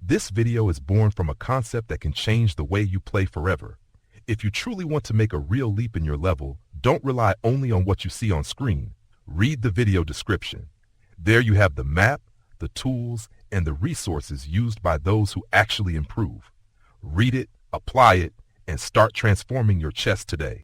This video is born from a concept that can change the way you play forever. If you truly want to make a real leap in your level, don't rely only on what you see on screen. Read the video description. There you have the map, the tools, and the resources used by those who actually improve. Read it, apply it, and start transforming your chess today.